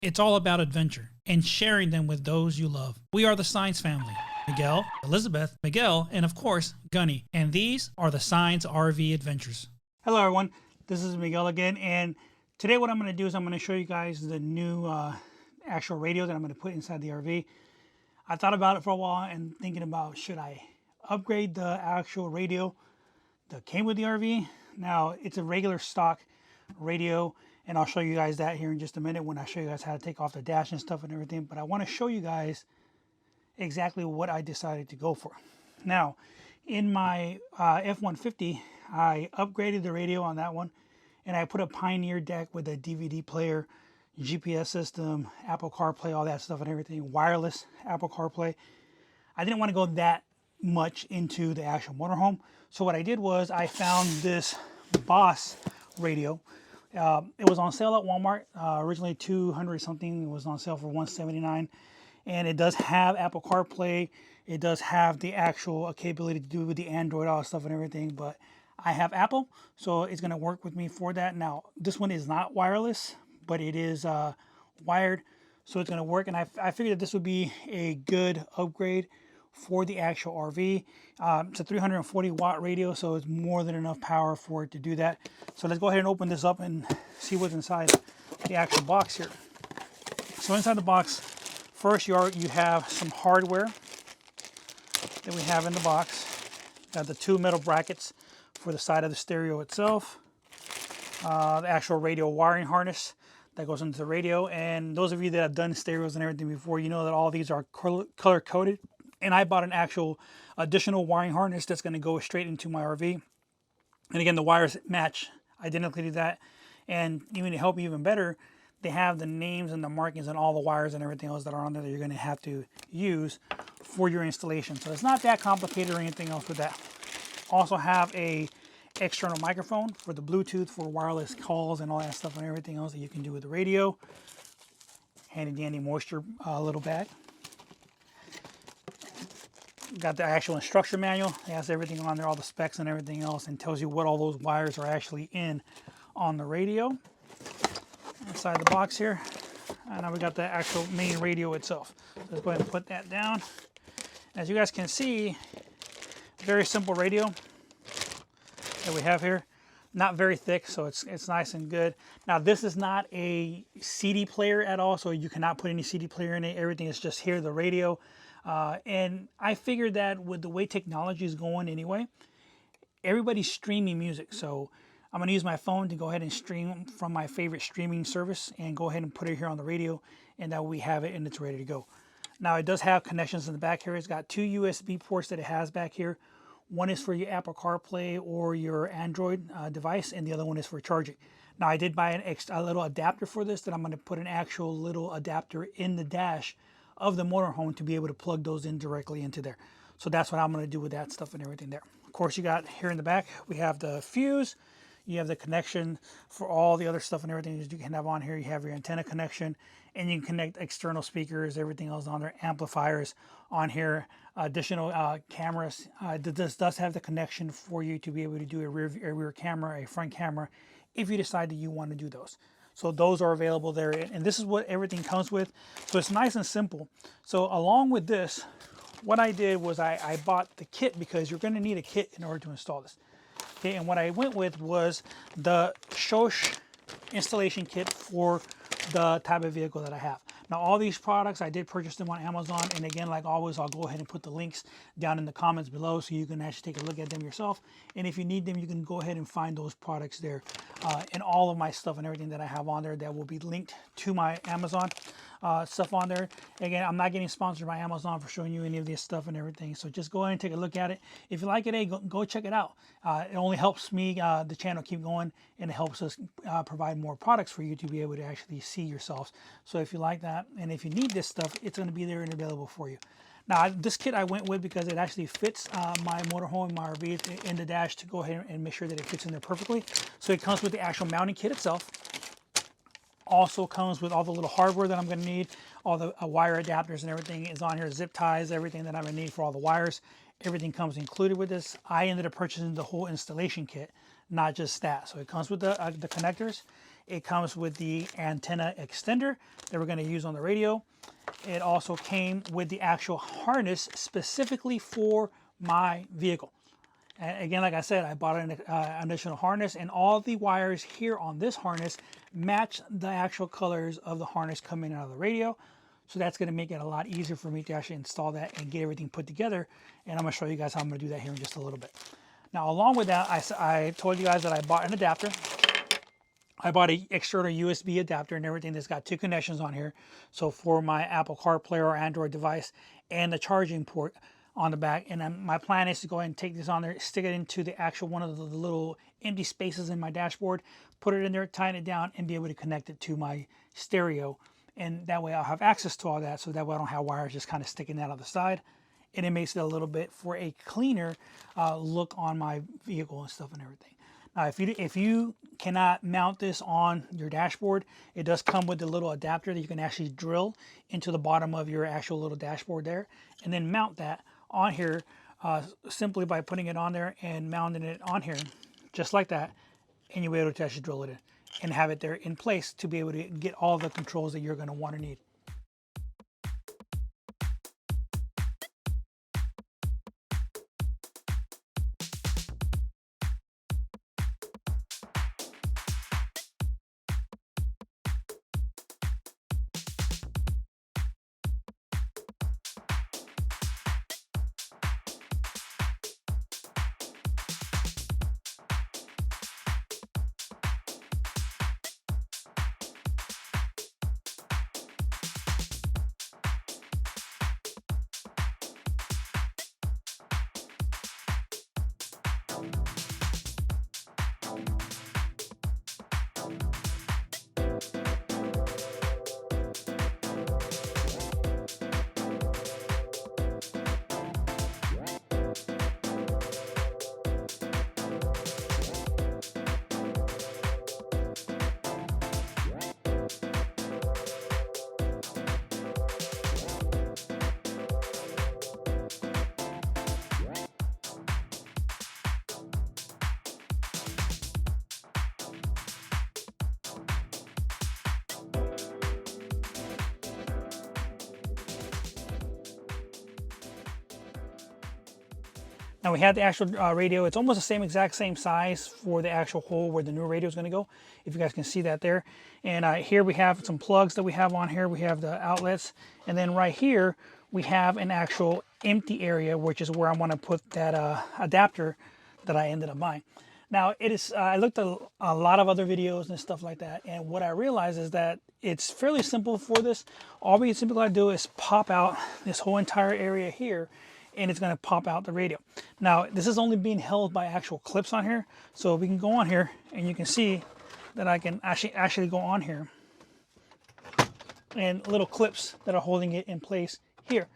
It's all about adventure and sharing them with those you love. We are the Signs family. Miguel, Elizabeth, Miguel, and of course, Gunny. And these are the Signs RV Adventures. Hello everyone, this is Miguel again, and today what I'm going to do is I'm going to show you guys the new actual radio that I'm going to put inside the RV. I thought about it for a while and thinking about should I upgrade the actual radio that came with the RV. Now it's a regular stock radio, and I'll show you guys that here in just a minute when I show you guys how to take off the dash and stuff and everything, but I want to show you guys exactly what I decided to go for. Now in my F-150, I upgraded the radio on that one, and I put a Pioneer deck with a DVD player, GPS system, Apple CarPlay, all that stuff and everything, wireless Apple CarPlay. I didn't want to go that much into the actual motorhome, so what I did was I found this Boss radio. It was on sale at Walmart, originally 200 something. It was on sale for $179, and it does have Apple CarPlay. It does have the actual capability to do with the Android, all that stuff and everything, but I have Apple, so it's going to work with me for that. Now, this one is not wireless, but it is wired, so it's going to work, and I figured that this would be a good upgrade for the actual RV. It's a 340 watt radio, so it's more than enough power for it to do that. So let's go ahead and open this up and see what's inside the actual box here. So inside the box, first you have some hardware that we have in the box. Got the two metal brackets for the side of the stereo itself, the actual radio wiring harness that goes into the radio. And those of you that have done stereos and everything before, you know that all these are color coded. And I bought an actual additional wiring harness that's going to go straight into my RV. And again, the wires match identically to that. And even to help you even better, they have the names and the markings and all the wires and everything else that are on there that you're going to have to use for your installation. So it's not that complicated or anything else with that. Also have a external microphone for the Bluetooth for wireless calls and all that stuff and everything else that you can do with the radio. Handy dandy moisture little bag. Got the actual instruction manual. It has everything on there, all the specs and everything else, and tells you what all those wires are actually in on the radio. Inside the box here, and now we got the actual main radio itself. So let's go ahead and put that down. As you guys can see, very simple radio that we have here. Not very thick, so it's nice and good. Now this is not a CD player at all, so you cannot put any CD player in it. Everything is just here, the radio. And I figured that with the way technology is going anyway, everybody's streaming music. So I'm going to use my phone to go ahead and stream from my favorite streaming service and go ahead and put it here on the radio, and that we have it and it's ready to go. Now it does have connections in the back here. It's got two USB ports that it has back here. One is for your Apple CarPlay or your Android device, and the other one is for charging. Now I did buy a little adapter for this that I'm going to put an actual little adapter in the dash of the motorhome to be able to plug those in directly into there. So that's what I'm going to do with that stuff and everything there. Of course, you got here in the back, we have the fuse. You have the connection for all the other stuff and everything that you can have on here. You have your antenna connection, and you can connect external speakers, everything else on there, amplifiers on here, additional cameras. This does have the connection for you to be able to do a rear camera, a front camera, if you decide that you want to do those. So those are available there, and this is what everything comes with. So it's nice and simple. So along with this, what I did was I bought the kit, because you're going to need a kit in order to install this. Okay, and what I went with was the SCOSCHE installation kit for the type of vehicle that I have. Now all these products, I did purchase them on Amazon, and again, like always, I'll go ahead and put the links down in the comments below so you can actually take a look at them yourself. And if you need them, you can go ahead and find those products there, and all of my stuff and everything that I have on there that will be linked to my Amazon stuff on there. Again, I'm not getting sponsored by Amazon for showing you any of this stuff and everything, so just go ahead and take a look at it. If you like it, hey, go check it out. It only helps me, the channel, keep going, and it helps us provide more products for you to be able to actually see yourselves. So if you like that, and if you need this stuff, it's going to be there and available for you. Now this kit I went with because it actually fits my motorhome, my RV in the dash, to go ahead and make sure that it fits in there perfectly. So it comes with the actual mounting kit itself. Also comes with all the little hardware that I'm going to need. All the wire adapters and everything is on here. Zip ties, everything that I'm going to need for all the wires. Everything comes included with this. I ended up purchasing the whole installation kit, not just that. So it comes with the connectors. It comes with the antenna extender that we're going to use on the radio. It also came with the actual harness specifically for my vehicle. And again, like I said, I bought an additional harness, and all the wires here on this harness match the actual colors of the harness coming out of the radio. So that's going to make it a lot easier for me to actually install that and get everything put together. And I'm going to show you guys how I'm going to do that here in just a little bit. Now, along with that, I told you guys that I bought an adapter. I bought an Extruder USB adapter and everything that's got two connections on here. So for my Apple CarPlay or Android device, and the charging port on the back. And then my plan is to go ahead and take this on there, stick it into the actual one of the little empty spaces in my dashboard, put it in there, tighten it down, and be able to connect it to my stereo. And that way I'll have access to all that, so that way I don't have wires just kind of sticking out of the side. And it makes it a little bit for a cleaner look on my vehicle and stuff and everything. Now, if you cannot mount this on your dashboard, it does come with a little adapter that you can actually drill into the bottom of your actual little dashboard there, and then mount that on here simply by putting it on there and mounting it on here, just like that, and you'll be able to actually drill it in and have it there in place to be able to get all the controls that you're going to want to need. Now we have the actual radio. It's almost the exact same size for the actual hole where the new radio is going to go, if you guys can see that there. And here we have some plugs that we have on here. We have the outlets, and then right here we have an actual empty area, which is where I want to put that adapter that I ended up buying. Now it is, I looked at a lot of other videos and stuff like that, and what I realized is that it's fairly simple for this. All we simply got to do is pop out this whole entire area here, and it's going to pop out the radio. Now this is only being held by actual clips on here, so we can go on here and you can see that I can actually go on here, and little clips that are holding it in place here.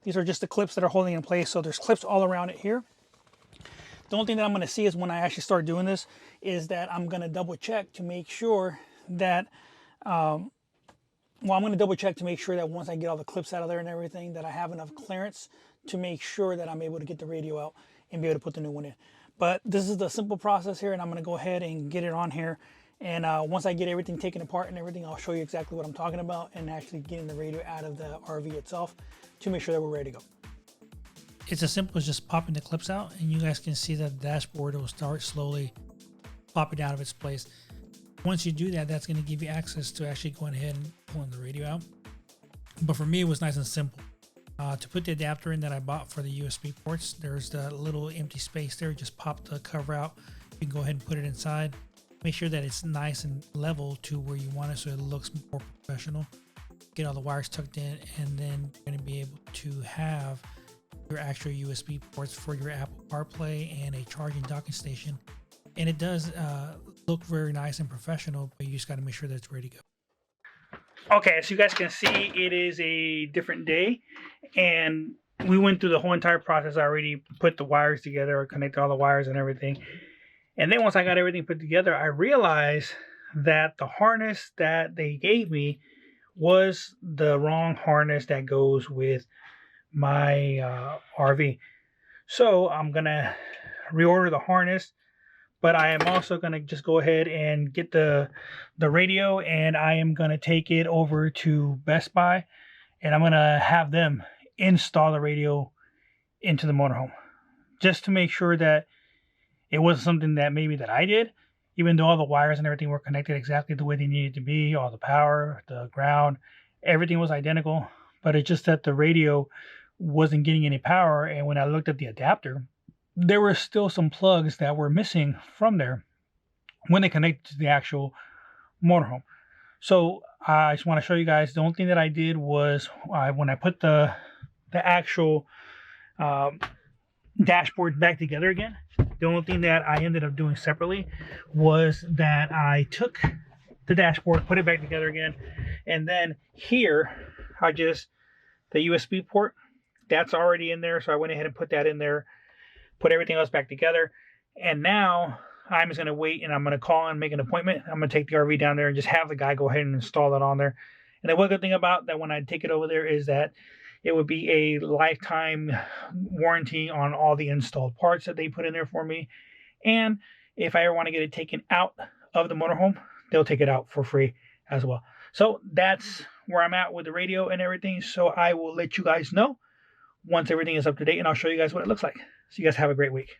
These are just the clips that are holding it in place, so there's clips all around it here. The only thing that I'm going to see is when I actually start doing this is that I'm going to double check to make sure that I'm going to double check to make sure that once I get all the clips out of there and everything, that I have enough clearance to make sure that I'm able to get the radio out and be able to put the new one in. But this is the simple process here, and I'm going to go ahead and get it on here. And once I get everything taken apart and everything, I'll show you exactly what I'm talking about and actually getting the radio out of the RV itself to make sure that we're ready to go. It's as simple as just popping the clips out, and you guys can see that the dashboard will start slowly popping out of its place. Once you do that, that's going to give you access to actually going ahead and pulling the radio out. But for me, it was nice and simple. To put the adapter in that I bought for the USB ports, there's the little empty space there. Just pop the cover out. You can go ahead and put it inside. Make sure that it's nice and level to where you want it so it looks more professional. Get all the wires tucked in, and then you're going to be able to have your actual USB ports for your Apple CarPlay and a charging docking station. And it does look very nice and professional, but you just got to make sure that it's ready to go. Okay, as you guys can see, it is a different day, and we went through the whole entire process. I already put the wires together, connected all the wires and everything. And then once I got everything put together, I realized that the harness that they gave me was the wrong harness that goes with my RV. So I'm gonna reorder the harness, But I am also going to just go ahead and get the radio, and I am going to take it over to Best Buy, and I'm going to have them install the radio into the motorhome, just to make sure that it wasn't something that maybe that I did, even though all the wires and everything were connected exactly the way they needed to be, all the power, the ground, everything was identical, but it's just that the radio wasn't getting any power. And when I looked at the adapter, there were still some plugs that were missing from there when they connected to the actual motorhome. So I just want to show you guys, the only thing that I did was when I put the actual dashboard back together again, the only thing that I ended up doing separately was that I took the dashboard, put it back together again, and then here the USB port, that's already in there, so I went ahead and put that in there, put everything else back together, and now I'm just going to wait, and I'm going to call and make an appointment. I'm going to take the RV down there and just have the guy go ahead and install it on there. And the one good thing about that, when I take it over there, is that it would be a lifetime warranty on all the installed parts that they put in there for me. And if I ever want to get it taken out of the motorhome, they'll take it out for free as well. So that's where I'm at with the radio and everything. So I will let you guys know once everything is up to date, and I'll show you guys what it looks like. So you guys have a great week.